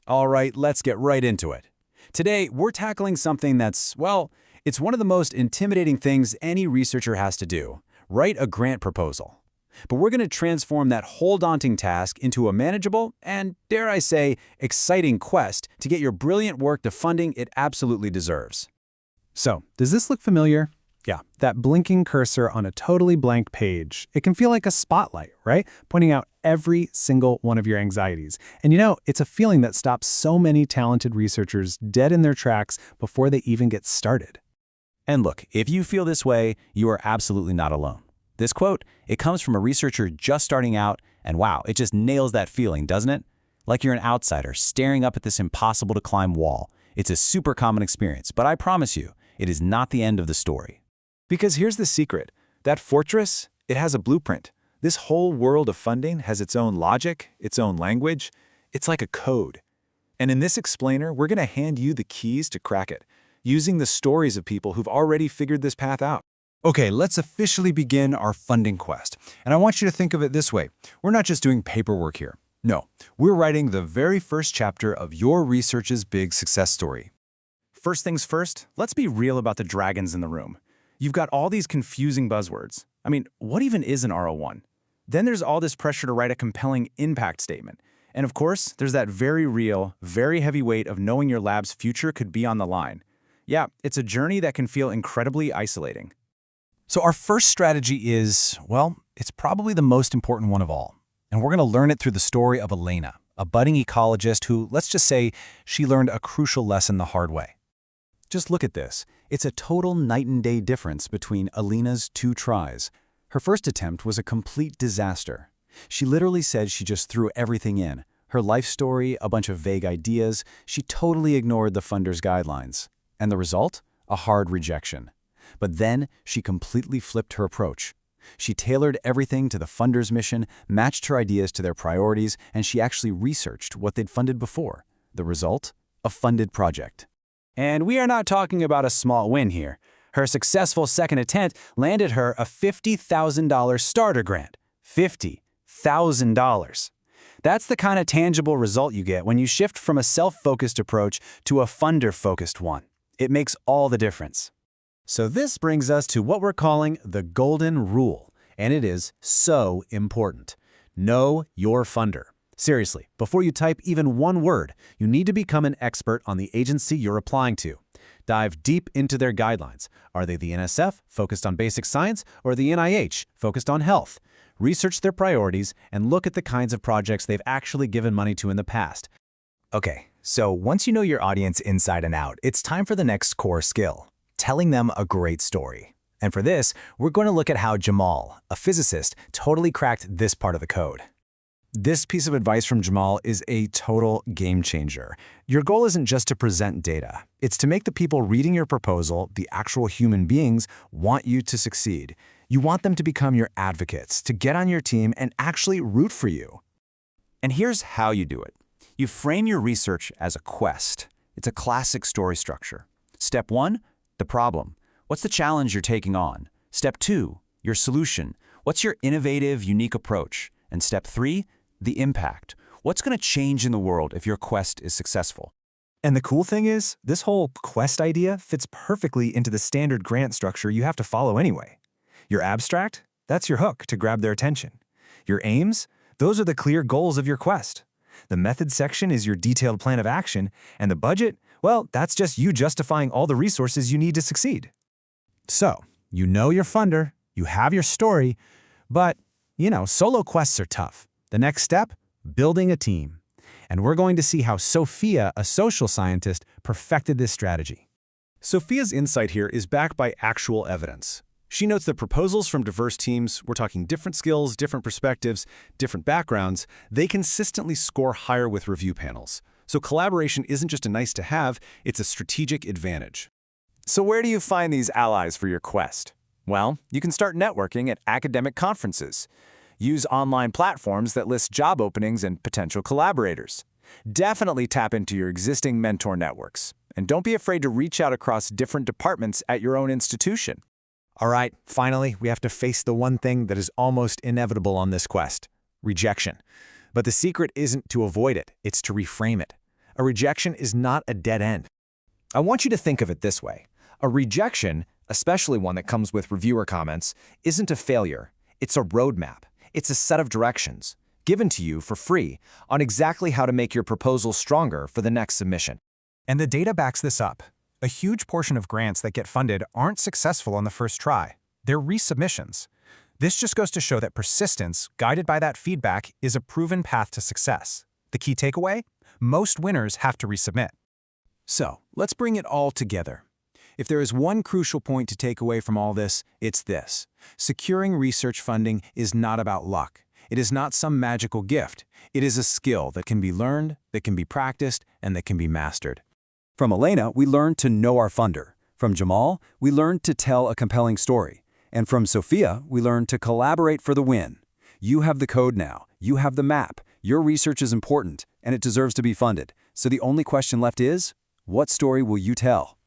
All right, let's get right into it. Today, we're tackling something that's, well, it's one of the most intimidating things any researcher has to do: write a grant proposal. But we're going to transform that whole daunting task into a manageable and, dare I say, exciting quest to get your brilliant work the funding it absolutely deserves. So, does this look familiar? Yeah, that blinking cursor on a totally blank page. It can feel like a spotlight, right? Pointing out every single one of your anxieties. And it's a feeling that stops so many talented researchers dead in their tracks before they even get started. And look, if you feel this way, you are absolutely not alone. This quote, it comes from a researcher just starting out, and wow, it just nails that feeling, doesn't it? Like you're an outsider staring up at this impossible-to-climb wall. It's a super common experience, but I promise you, it is not the end of the story. Because here's the secret. That fortress, it has a blueprint. This whole world of funding has its own logic, its own language. It's like a code. And in this explainer, we're going to hand you the keys to crack it, using the stories of people who've already figured this path out. Okay, let's officially begin our funding quest. And I want you to think of it this way. We're not just doing paperwork here. No, we're writing the very first chapter of your research's big success story. First things first, let's be real about the dragons in the room. You've got all these confusing buzzwords. I mean, what even is an R01? Then there's all this pressure to write a compelling impact statement. And of course, there's that very real, very heavy weight of knowing your lab's future could be on the line. Yeah, it's a journey that can feel incredibly isolating. So our first strategy is, well, it's probably the most important one of all. And we're going to learn it through the story of Elena, a budding ecologist who, let's just say, she learned a crucial lesson the hard way. Just look at this. It's a total night and day difference between Elena's two tries. Her first attempt was a complete disaster. She literally said she just threw everything in. Her life story, a bunch of vague ideas. She totally ignored the funder's guidelines. And the result? A hard rejection. But then she completely flipped her approach. She tailored everything to the funder's mission, matched her ideas to their priorities, and she actually researched what they'd funded before. The result? A funded project. And we are not talking about a small win here. Her successful second attempt landed her a $50,000 starter grant. $50,000. That's the kind of tangible result you get when you shift from a self-focused approach to a funder-focused one. It makes all the difference. So this brings us to what we're calling the golden rule, and it is so important. Know your funder. Seriously, before you type even one word, you need to become an expert on the agency you're applying to. Dive deep into their guidelines. Are they the NSF, focused on basic science, or the NIH, focused on health? Research their priorities and look at the kinds of projects they've actually given money to in the past. Okay, so once you know your audience inside and out, it's time for the next core skill: telling them a great story. And for this, we're going to look at how Jamal, a physicist, totally cracked this part of the code. This piece of advice from Jamal is a total game changer. Your goal isn't just to present data. It's to make the people reading your proposal, the actual human beings, want you to succeed. You want them to become your advocates, to get on your team and actually root for you. And here's how you do it. You frame your research as a quest. It's a classic story structure. Step 1, the problem. What's the challenge you're taking on? Step 2, your solution. What's your innovative, unique approach? And step 3, the impact. What's going to change in the world if your quest is successful? And the cool thing is, this whole quest idea fits perfectly into the standard grant structure you have to follow anyway. Your abstract? That's your hook to grab their attention. Your aims? Those are the clear goals of your quest. The method section is your detailed plan of action, and the budget? Well, that's just you justifying all the resources you need to succeed. So, you know your funder, you have your story, but, solo quests are tough. The next step? Building a team. And we're going to see how Sophia, a social scientist, perfected this strategy. Sophia's insight here is backed by actual evidence. She notes that proposals from diverse teams, we're talking different skills, different perspectives, different backgrounds, they consistently score higher with review panels. So collaboration isn't just a nice-to-have, it's a strategic advantage. So where do you find these allies for your quest? Well, you can start networking at academic conferences. Use online platforms that list job openings and potential collaborators. Definitely tap into your existing mentor networks. And don't be afraid to reach out across different departments at your own institution. All right, finally, we have to face the one thing that is almost inevitable on this quest: rejection. But the secret isn't to avoid it, it's to reframe it. A rejection is not a dead end. I want you to think of it this way. A rejection, especially one that comes with reviewer comments, isn't a failure. It's a roadmap. It's a set of directions given to you for free on exactly how to make your proposal stronger for the next submission. And the data backs this up. A huge portion of grants that get funded aren't successful on the first try. They're resubmissions. This just goes to show that persistence, guided by that feedback, is a proven path to success. The key takeaway? Most winners have to resubmit. So, let's bring it all together. If there is one crucial point to take away from all this, it's this. Securing research funding is not about luck. It is not some magical gift. It is a skill that can be learned, that can be practiced, and that can be mastered. From Elena, we learned to know our funder. From Jamal, we learned to tell a compelling story. And from Sophia, we learned to collaborate for the win. You have the code now. You have the map. Your research is important, and it deserves to be funded. So the only question left is, what story will you tell?